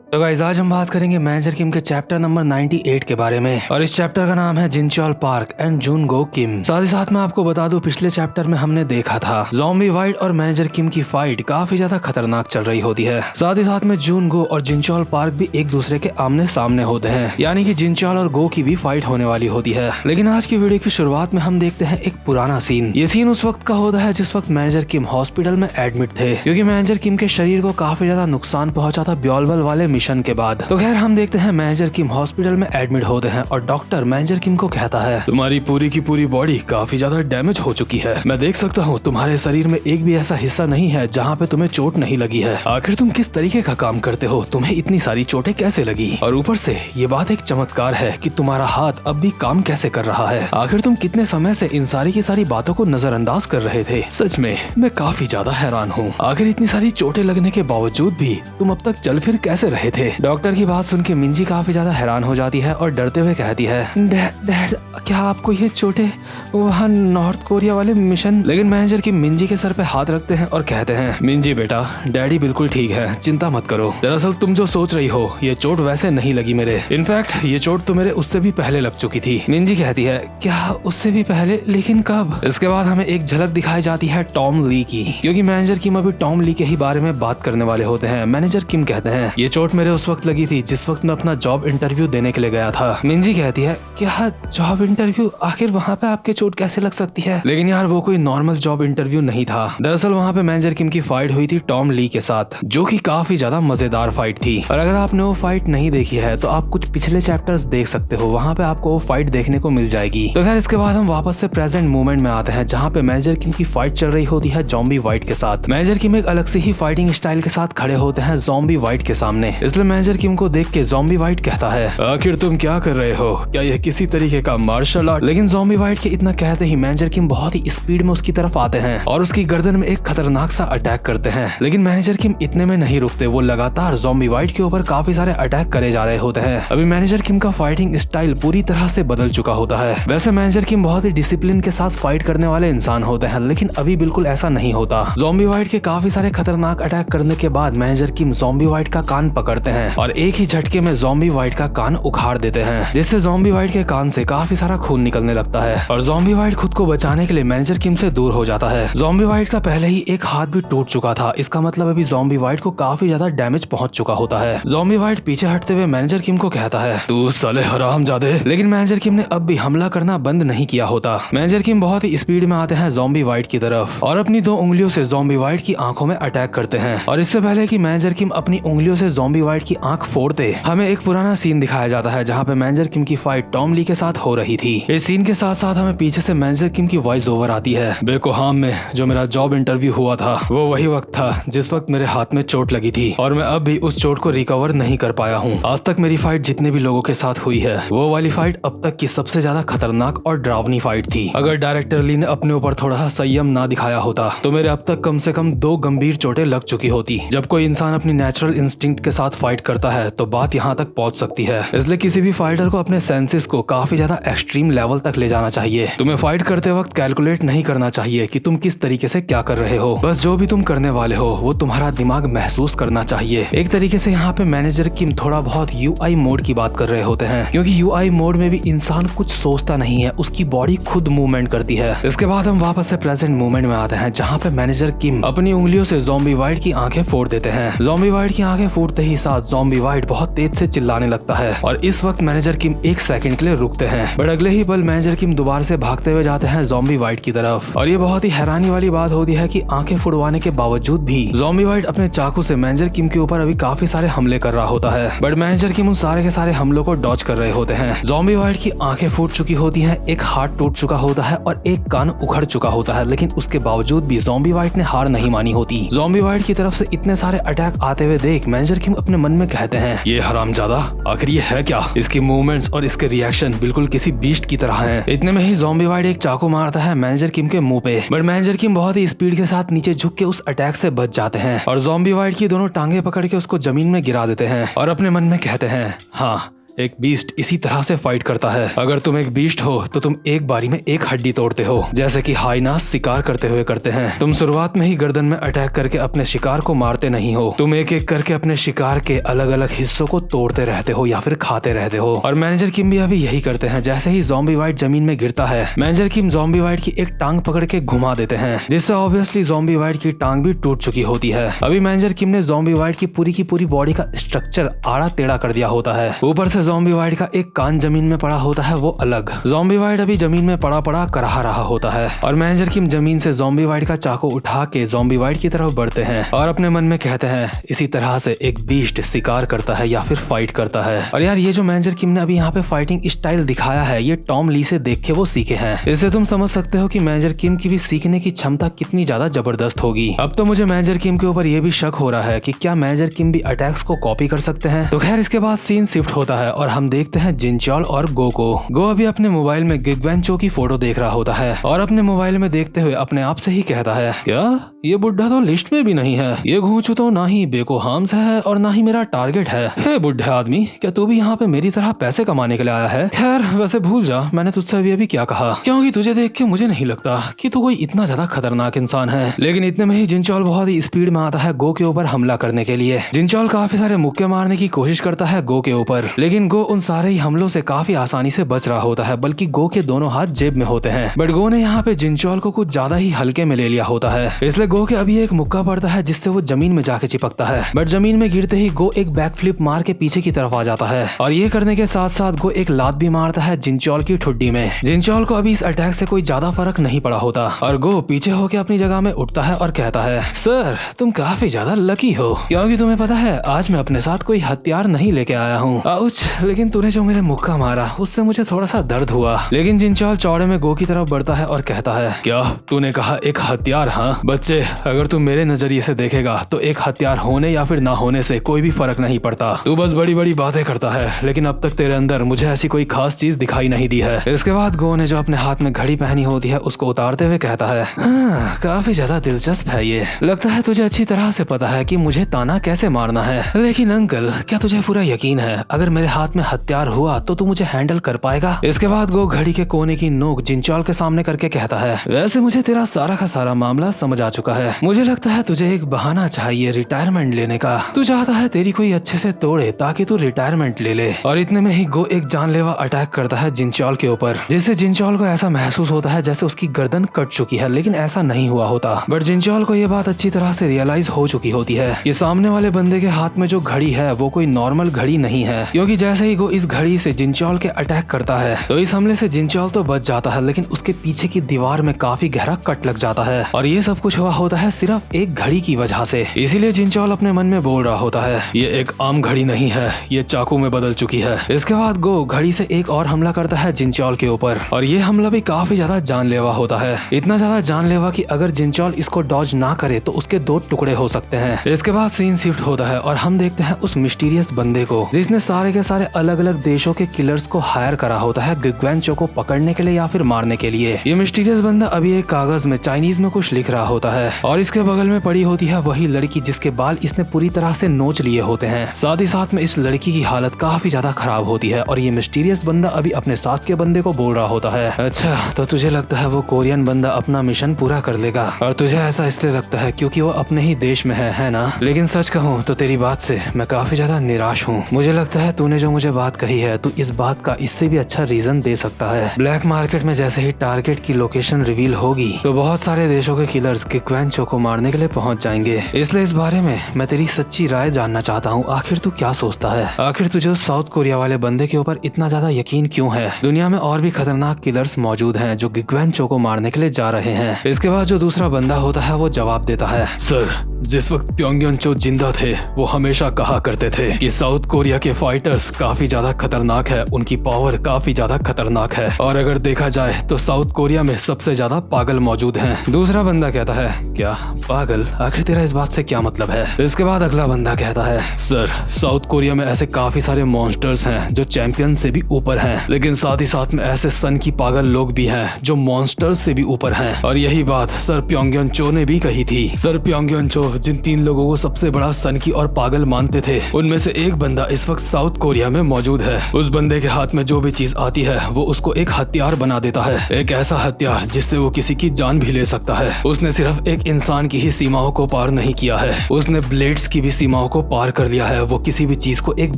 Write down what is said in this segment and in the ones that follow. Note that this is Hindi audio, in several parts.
तो गाइस आज हम बात करेंगे मैनेजर किम के चैप्टर नंबर 98 के बारे में और इस चैप्टर का नाम है जिनचोल पार्क एंड जुनगो किम। साथ ही साथ मैं आपको बता दूं पिछले चैप्टर में हमने देखा था ज़ॉम्बी वाइट और मैनेजर किम की फाइट काफी ज्यादा खतरनाक चल रही होती है। साथ ही साथ में जुनगो और जिनचोल पार्क भी एक दूसरे के आमने सामने होते हैं, यानी कि जिनचोल और गो की भी फाइट होने वाली होती है। लेकिन आज की वीडियो की शुरुआत में हम देखते हैं एक पुराना सीन। ये सीन उस वक्त का होता है जिस वक्त मैनेजर किम हॉस्पिटल में एडमिट थे, क्योंकि मैनेजर किम के शरीर को काफी ज्यादा नुकसान पहुंचा था ब्योलबल वाले मिशन के बाद। तो खैर हम देखते हैं मैनेजर किम हॉस्पिटल में एडमिट होते हैं और डॉक्टर मैनेजर किम को कहता है तुम्हारी पूरी की पूरी बॉडी काफी ज्यादा डैमेज हो चुकी है। मैं देख सकता हूँ तुम्हारे शरीर में एक भी ऐसा हिस्सा नहीं है जहाँ पे तुम्हें चोट नहीं लगी है। आखिर तुम किस तरीके का काम करते हो, तुम्हें इतनी सारी चोटें कैसे लगी? और ऊपर से ये बात एक चमत्कार है कि तुम्हारा हाथ अब भी काम कैसे कर रहा है। आखिर तुम कितने समय से इन सारी की सारी बातों को नजरअंदाज कर रहे थे? सच में मैं काफी ज्यादा हैरान हूँ। आखिर इतनी सारी चोटें लगने के बावजूद भी तुम अब तक चल फिर कैसे रहे थे? डॉक्टर की बात सुन के मिंजी काफी ज्यादा हैरान हो जाती है और डरते हुए कहती है डैड क्या आपको ये चोटें वहाँ नॉर्थ कोरिया वाले मिशन? लेकिन मैनेजर की मिंजी के सर पे हाथ रखते हैं और कहते हैं मिंजी बेटा, डैडी बिल्कुल ठीक है, चिंता मत करो। दरअसल तुम जो सोच रही हो ये चोट वैसे नहीं लगी मेरे, इनफैक्ट ये चोट तो मेरे उससे भी पहले लग चुकी थी। मिंजी कहती है क्या उससे भी पहले, लेकिन कब? इसके बाद हमें एक झलक दिखाई जाती है टॉम ली की, क्योंकि मैनेजर किम अभी टॉम ली के ही बारे में बात करने वाले होते हैं। मैनेजर किम कहते हैं ये चोट मेरे उस वक्त लगी थी जिस वक्त मैं अपना जॉब इंटरव्यू देने के लिए गया था। मिंजी कहती है क्या जॉब इंटरव्यू? आखिर वहाँ पे आपके चोट कैसे लग सकती है? लेकिन यार वो कोई नॉर्मल जॉब इंटरव्यू नहीं था। दरअसल वहाँ पे मैनेजर किम की फाइट हुई थी टॉम ली के साथ, जो कि काफी ज्यादा मजेदार फाइट थी। और अगर आपने वो फाइट नहीं देखी है तो आप कुछ पिछले चैप्टर्स देख सकते हो, वहाँ पे आपको वो फाइट देखने को मिल जाएगी। तो खैर इसके बाद हम वापस से प्रेजेंट मोमेंट में आते हैं, जहाँ पे मैनेजर किम की फाइट चल रही होती है ज़ॉम्बी वाइट के साथ। मैनेजर किम एक अलग से ही फाइटिंग स्टाइल के साथ खड़े होते हैं ज़ॉम्बी वाइट के सामने। इसलिए मैनेजर किम को देख के ज़ॉम्बी वाइट कहता है आखिर तुम क्या कर रहे हो? क्या यह किसी तरीके का मार्शल आर्ट? लेकिन ज़ॉम्बी वाइट के इतना कहते ही मैनेजर किम बहुत ही स्पीड में उसकी तरफ आते हैं और उसकी गर्दन में एक खतरनाक सा अटैक करते हैं। लेकिन मैनेजर किम इतने में नहीं रुकते, वो लगातार ज़ॉम्बी वाइट के ऊपर काफी सारे अटैक करे जा रहे होते हैं। अभी मैनेजर किम का फाइटिंग स्टाइल पूरी तरह से बदल चुका होता है। वैसे मैनेजर किम बहुत ही डिसिप्लिन के साथ फाइट करने वाले इंसान होते हैं, लेकिन अभी बिल्कुल ऐसा नहीं होता। ज़ॉम्बी वाइट के काफी सारे खतरनाक अटैक करने के बाद मैनेजर किम ज़ॉम्बी वाइट का कान पकड़ते हैं और एक ही झटके में ज़ॉम्बी वाइट का कान उखाड़ देते हैं, जिससे ज़ॉम्बी वाइट के कान से काफी सारा खून निकलने लगता है और ज़ॉम्बी वाइट खुद को बचाने के लिए मैनेजर किम से दूर हो जाता है। ज़ॉम्बी वाइट का पहले ही एक हाथ भी टूट चुका था, इसका मतलब अभी ज़ॉम्बी वाइट को काफी ज्यादा डैमेज पहुंच चुका होता है। ज़ॉम्बी वाइट पीछे हटते हुए मैनेजर किम को कहता है तू साले हरामजादे। लेकिन मैनेजर किम ने अब भी हमला करना बंद नहीं किया होता। मैनेजर किम बहुत ही स्पीड में आते हैं ज़ॉम्बी वाइट की तरफ और अपनी 2 उंगलियों से ज़ॉम्बी वाइट की आंखों में अटैक करते हैं। और इससे पहले कि मैनेजर किम अपनी उंगलियों से ज़ॉम्बी वाइट की आंख फोड़ते, हमें एक पुराना सीन दिखाया जाता है जहाँ पे मैनेजर किम की फाइट टॉम ली के साथ हो रही थी। इस सीन के साथ साथ हमें पीछे से मैनेजर किम की वॉइस ओवर आती है बेकोहाम में जो मेरा जॉब इंटरव्यू हुआ था वो वही वक्त था जिस वक्त मेरे हाथ में चोट लगी थी और मैं अब भी उस चोट को रिकवर नहीं कर पाया हूँ। आज तक मेरी फाइट जितने भी लोगों के साथ हुई है वो वाली फाइट अब तक की सबसे ज्यादा खतरनाक और डरावनी फाइट थी। अगर डायरेक्टर ली ने अपने ऊपर थोड़ा सा संयम ना दिखाया होता तो मेरे अब तक कम से कम 2 गंभीर चोटें लग चुकी होती। जब कोई इंसान अपनी नेचुरल इंस्टिंक्ट के साथ फाइट करता है तो बात यहाँ तक पहुँच सकती है। इसलिए किसी भी फाइटर को अपने सेंसेस को काफी ज्यादा एक्सट्रीम लेवल तक ले जाना चाहिए। तुम्हें फाइट करते वक्त कैलकुलेट नहीं करना चाहिए कि तुम किस तरीके से क्या कर रहे हो, बस जो भी तुम करने वाले हो वो तुम्हारा दिमाग महसूस करना चाहिए। एक तरीके से यहाँ पे मैनेजर किम थोड़ा बहुत यूआई मोड की बात कर रहे होते हैं, क्योंकि यूआई मोड में भी इंसान कुछ सोचता नहीं है, उसकी बॉडी खुद मूवमेंट करती है। इसके बाद हम वापस से प्रेजेंट मोमेंट में आते हैं जहाँ पे मैनेजर किम अपनी उंगलियों से ज़ॉम्बी वाइट की आंखें फोड़ देते हैं। ज़ॉम्बी वाइट की आंखें फोड़ते ही साथ ज़ॉम्बी वाइट बहुत तेज से चिल्लाने लगता है और इस वक्त मैनेजर किम 1 सेकंड के लिए रुकते हैं, बट अगले ही पल मैनेजर किम दोबारा से भागते हुए जाते हैं ज़ॉम्बी वाइट की तरफ। और ये बहुत ही हैरानी वाली बात होती है कि आंखें फुड़वाने के बावजूद भी ज़ॉम्बी वाइट अपने चाकू से मैनेजर किम के ऊपर अभी काफी सारे हमले कर रहा होता है, बट मैनेजर किम उन सारे के सारे हमलों को डॉज कर रहे होते हैं। ज़ॉम्बी वाइट की आंखें फूट चुकी होती हैं, एक हाथ टूट चुका होता है और एक कान उखड़ चुका होता है, लेकिन उसके बावजूद भी ज़ॉम्बी वाइट ने हार नहीं मानी होती। ज़ॉम्बी वाइट की तरफ से इतने सारे अटैक आते हुए देख मैनेजर किम अपने मन में कहते हैं ये हरामजादा आखिर ये है क्या? इसकी मूवमेंट्स और इसके रिएक्शन बिल्कुल किसी बीस्ट की तरह हैं। इतने में ही ज़ॉम्बी वाइट एक चाकू मारता है मैनेजर किम के मुंह पे, बट मैनेजर किम बहुत ही स्पीड के साथ नीचे झुक के उस अटैक से बच जाते हैं और ज़ॉम्बी वाइट की दोनों टांगे पकड़ के उसको जमीन में गिरा देते हैं और अपने मन में कहते हैं हाँ एक बीस्ट इसी तरह से फाइट करता है। अगर तुम एक बीस्ट हो तो तुम एक बारी में एक हड्डी तोड़ते हो, जैसे कि हाइनास शिकार करते हुए करते हैं। तुम शुरुआत में ही गर्दन में अटैक करके अपने शिकार को मारते नहीं हो, तुम एक एक करके अपने शिकार के अलग अलग हिस्सों को तोड़ते रहते हो या फिर खाते रहते हो। और मैनेजर किम भी अभी यही करते हैं। जैसे ही ज़ॉम्बी वाइट जमीन में गिरता है, मैनेजर किम ज़ॉम्बी वाइट की एक टांग पकड़ के घुमा देते हैं, जिससे ऑब्वियसली ज़ॉम्बी वाइट की टांग भी टूट चुकी होती है। अभी मैनेजर किम ने ज़ॉम्बी वाइट की पूरी बॉडी का स्ट्रक्चर आड़ा टेढ़ा कर दिया होता है। ऊपर से ज़ॉम्बी वाइट का एक कान जमीन में पड़ा होता है, वो अलग। ज़ॉम्बी वाइट अभी जमीन में पड़ा कराहा रहा होता है और मैनेजर किम जमीन से ज़ॉम्बी वाइट का चाकू उठा के ज़ॉम्बी वाइट की तरफ बढ़ते हैं और अपने मन में कहते हैं, इसी तरह से एक बीस्ट शिकार करता है या फिर फाइट करता है। और यार ये जो मैनेजर किम ने अभी यहाँ पे फाइटिंग स्टाइल दिखाया है, ये टॉम ली से देख के वो सीखे हैं। इससे तुम समझ सकते हो कि मैनेजर किम की भी सीखने की क्षमता कितनी ज्यादा जबरदस्त होगी। अब तो मुझे मैनेजर किम के ऊपर ये भी शक हो रहा है कि क्या मैनेजर किम भी अटैक्स को कॉपी कर सकते हैं। तो खैर इसके बाद सीन शिफ्ट होता है और हम देखते हैं जिनचॉल और गो को। गो अभी अपने मोबाइल में गिगवेंचो की फोटो देख रहा होता है और अपने मोबाइल में देखते हुए अपने आप से ही कहता है, क्या ये बुढ़ा तो लिस्ट में भी नहीं है, ये घूंचू तो ना ही बेको हार्म्स है और ना ही मेरा टारगेट है। हे बुढ़े आदमी, क्या तू भी यहाँ पे मेरी तरह पैसे कमाने के लिए आया है? खैर वैसे भूल जा मैंने तुझसे अभी क्या कहा, क्योंकि तुझे देख के मुझे नहीं लगता कि तू कोई इतना ज्यादा खतरनाक इंसान है। लेकिन इतने में ही जिनचॉल बहुत ही स्पीड में आता है गो के ऊपर हमला करने के लिए। जिनचॉल काफी सारे मुक्के मारने की कोशिश करता है गो के ऊपर, लेकिन गो उन सारे ही हमलों से काफी आसानी से बच रहा होता है, बल्कि गो के दोनों हाथ जेब में होते हैं। बट गो ने यहाँ पे जिनचॉल को कुछ ज्यादा ही हल्के में ले लिया होता है, इसलिए गो के अभी एक मुक्का पड़ता है जिससे वो जमीन में जाके चिपकता है। बट जमीन में गिरते ही गो एक बैक फ्लिप मार के पीछे की तरफ आ जाता है और ये करने के साथ साथ गो एक लात भी मारता है जिनचॉल की ठुड्डी में। जिनचॉल को अभी इस अटैक से कोई ज्यादा फर्क नहीं पड़ा होता और गो पीछे होके अपनी जगह में उठता है और कहता है, सर तुम काफी ज्यादा लकी हो, क्योंकि तुम्हें पता है आज मैं अपने साथ कोई हथियार नहीं लेके आया हूँ। आउच, लेकिन तूने जो मेरे मुक्का मारा उससे मुझे थोड़ा सा दर्द हुआ। लेकिन जिनचॉल चौड़े में गो की तरफ बढ़ता है और कहता है, क्या तूने कहा एक हथियार? हाँ बच्चे, अगर तू मेरे नजरिए से देखेगा तो एक हथियार होने या फिर ना होने से कोई भी फर्क नहीं पड़ता। तू बस बड़ी बड़ी बातें करता है, लेकिन अब तक तेरे अंदर मुझे ऐसी कोई खास चीज दिखाई नहीं दी है। इसके बाद गो ने जो अपने हाथ में घड़ी पहनी होती है उसको उतारते हुए कहता है, हाँ, काफी ज्यादा दिलचस्प है ये। लगता है तुझे अच्छी तरह से पता है कि मुझे ताना कैसे मारना है। लेकिन अंकल, क्या तुझे पूरा यकीन है अगर मेरे हाथ में हथियार हुआ तो तू मुझे हैंडल कर पाएगा? इसके बाद गो घड़ी के कोने की नोक जिनचॉल के सामने करके कहता है, वैसे मुझे तेरा सारा का सारा मामला समझ आ चुका है। मुझे लगता है तुझे एक बहाना चाहिए रिटायरमेंट लेने का। तू चाहता है तेरी कोई अच्छे से तोड़े ताकि तू रिटायरमेंट ले ले। और इतने में ही गो एक जानलेवा अटैक करता है जिनचॉल के ऊपर, जिससे जिनचॉल को ऐसा महसूस होता है जैसे उसकी गर्दन कट चुकी है, लेकिन ऐसा नहीं हुआ होता। बट जिनचॉल को ये बात अच्छी तरह से रियलाइज हो चुकी होती है कि सामने वाले बंदे के हाथ में जो घड़ी है वो कोई नॉर्मल घड़ी नहीं है, क्योंकि जैसे ही गो इस घड़ी से जिनचॉल के अटैक करता है तो इस हमले से जिनचॉल तो बच जाता है, लेकिन उसके पीछे की दीवार में काफी गहरा कट लग जाता है। और ये सब कुछ हुआ होता है सिर्फ एक घड़ी की वजह से। इसीलिए जिनचॉल अपने मन में बोल रहा होता है, ये एक आम घड़ी नहीं है, ये चाकू में बदल चुकी है। इसके बाद गो घड़ी से एक और हमला करता है जिनचॉल के ऊपर और ये हमला भी काफी ज्यादा जानलेवा होता है। इतना ज्यादा जानलेवा कि अगर जिनचॉल इसको डॉज ना करे तो उसके 2 टुकड़े हो सकते हैं। इसके बाद सीन शिफ्ट होता है और हम देखते हैं उस मिस्टीरियस बंदे को जिसने सारे के सारे अलग अलग देशों के किलर्स को हायर करा होता है गिगवेंचो को पकड़ने के लिए या फिर मारने के लिए। ये मिस्टीरियस बंदा अभी एक कागज में चाइनीज में कुछ लिख रहा होता है और इसके बगल में पड़ी होती है वही लड़की जिसके बाल इसने पूरी तरह से नोच लिए होते हैं। साथ ही साथ में इस लड़की की हालत काफी ज्यादा खराब होती है और ये मिस्टीरियस बंदा अभी अपने साथ के बंदे को बोल रहा होता है, अच्छा तो तुझे लगता है वो कोरियन बंदा अपना मिशन पूरा कर लेगा और तुझे ऐसा इसलिए लगता है क्योंकि वो अपने ही देश में है ना? लेकिन सच कहूँ तो तेरी बात से मैं काफी ज्यादा निराश हूँ। मुझे लगता है तूने जो मुझे बात कही है तू इस बात का इससे भी अच्छा रीजन दे सकता है। ब्लैक मार्केट में जैसे ही टारगेट की लोकेशन रिवील होगी तो बहुत सारे देशों के किलर्स गिगवेंचो को मारने के लिए पहुंच जाएंगे। इसलिए इस बारे में मैं तेरी सच्ची राय जानना चाहता हूँ। आखिर तू क्या सोचता है? आखिर तुझे उस साउथ कोरिया वाले बंदे के ऊपर इतना ज्यादा यकीन क्यों है? दुनिया में और भी खतरनाक किलर्स मौजूद हैं जो गिगवेंचो को मारने के लिए जा रहे हैं। इसके बाद जो दूसरा बंदा होता है वो जवाब देता है, सर जिस वक्त प्योंगयॉन जिंदा थे वो हमेशा कहा करते थे कि साउथ कोरिया के फाइटर्स काफी ज्यादा खतरनाक है, उनकी पावर काफी ज्यादा खतरनाक है और अगर देखा जाए तो साउथ कोरिया में सबसे ज्यादा पागल मौजूद हैं। दूसरा बंदा कहता है, क्या पागल? आखिर तेरा इस बात से क्या मतलब है? इसके बाद अगला बंदा कहता है, सर साउथ कोरिया में ऐसे काफी सारे मॉन्स्टर्स हैं जो चैंपियन से भी ऊपर हैं, लेकिन साथ ही साथ में ऐसे सन की पागल लोग भी हैं जो मॉन्स्टर्स से भी ऊपर हैं और यही बात सर प्योंगयॉन ने भी कही थी। सर प्योंगयॉन जिन 3 लोगों को सबसे बड़ा सनकी और पागल मानते थे, उनमें से एक बंदा इस वक्त साउथ कोरिया में मौजूद है। उस बंदे के हाथ में जो भी चीज आती है वो उसको एक हथियार बना देता है, एक ऐसा हथियार जिससे वो किसी की जान भी ले सकता है। उसने सिर्फ एक इंसान की ही सीमाओं को पार नहीं किया है, उसने ब्लेड्स की भी सीमाओं को पार कर लिया है। वो किसी भी चीज को एक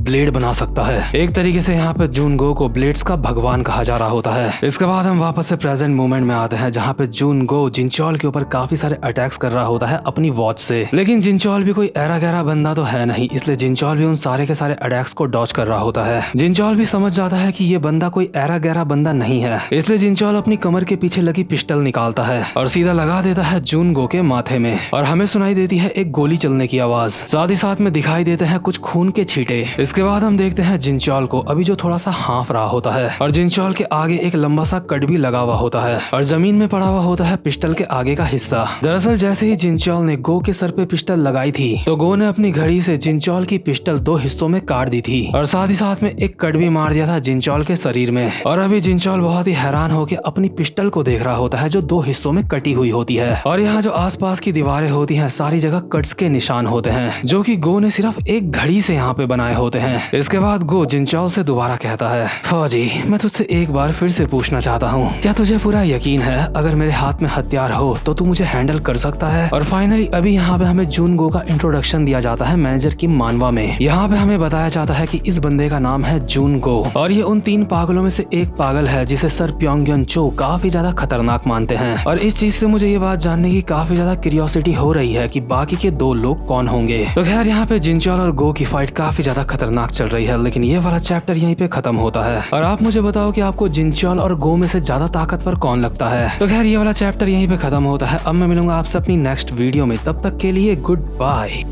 ब्लेड बना सकता है। एक तरीके से यहाँ पे जूनगो को ब्लेड्स का भगवान कहा जा रहा होता है। इसके बाद हम वापस से प्रेजेंट मोमेंट में आते हैं, जहाँ पे जूनगो जिनचोल के ऊपर काफी सारे अटैक्स कर रहा होता है अपनी वॉच से। लेकिन जिनचोल भी कोई ऐरा गहरा बंदा तो है नहीं, इसलिए जिनचोल भी उन सारे के सारे अटैक्स को डॉज कर रहा होता है। जिनचोल भी समझ जाता है कि ये बंदा कोई ऐरा गहरा बंदा नहीं है, इसलिए जिनचोल अपनी कमर के पीछे लगी पिस्टल निकालता है और सीधा लगा देता है जूनगो के माथे में, और हमें सुनाई देती है एक गोली चलने की आवाज। साथ ही साथ में दिखाई देते हैं कुछ खून के छींटे। इसके बाद हम देखते हैं जिनचोल को अभी जो थोड़ा सा हाँफ रहा होता है, और जिनचोल के आगे एक लंबा सा कट भी लगा हुआ होता है और जमीन में पड़ा हुआ होता है पिस्टल के आगे का हिस्सा। दरअसल जैसे ही जिनचोल ने गो के सर पे पिस्टल लगाई थी तो गो ने अपनी घड़ी से जिनचोल की पिस्टल 2 हिस्सों में काट दी थी, और साथ ही साथ में एक कट भी मार दिया था जिनचोल के शरीर में। और अभी जिनचोल बहुत ही हैरान होकर अपनी पिस्टल को देख रहा होता है जो 2 हिस्सों में कटी हुई होती है, और यहाँ जो आसपास की दीवारें होती हैं सारी जगह कट्स के निशान होते हैं, जो कि गो ने सिर्फ एक घड़ी से यहाँ पे बनाए होते हैं। इसके बाद गो जिनचोल से दोबारा कहता है, फौजी मैं तुझसे एक बार फिर से पूछना चाहता हूँ, क्या तुझे पूरा यकीन है अगर मेरे हाथ में हथियार हो तो तू मुझे हैंडल कर सकता है? और फाइनली अभी यहाँ पे हमें जूनगो का इंट्रोडक्शन दिया जाता है मैनेजर किम मानवा में। यहाँ पे हमें बताया जाता है कि इस बंदे का नाम है जूनगो, और ये उन 3 पागलों में से एक पागल है जिसे सर प्योंगयन चो काफी ज्यादा खतरनाक मानते हैं। और इस चीज से मुझे ये बात जानने की काफी ज्यादा क्यूरियोसिटी हो रही है कि बाकी के 2 लोग कौन होंगे। तो खैर यहाँ पे जिनचोल और गो की फाइट काफी ज्यादा खतरनाक चल रही है, लेकिन ये वाला चैप्टर यहीं पे खत्म होता है। और आप मुझे बताओ कि आपको जिनचोल और गो में से ज्यादा ताकतवर कौन लगता है? तो खैर ये वाला चैप्टर यहीं पे खत्म होता है। अब मैं मिलूंगा आपसे अपनी नेक्स्ट वीडियो में, तब तक के लिए गुड बाय।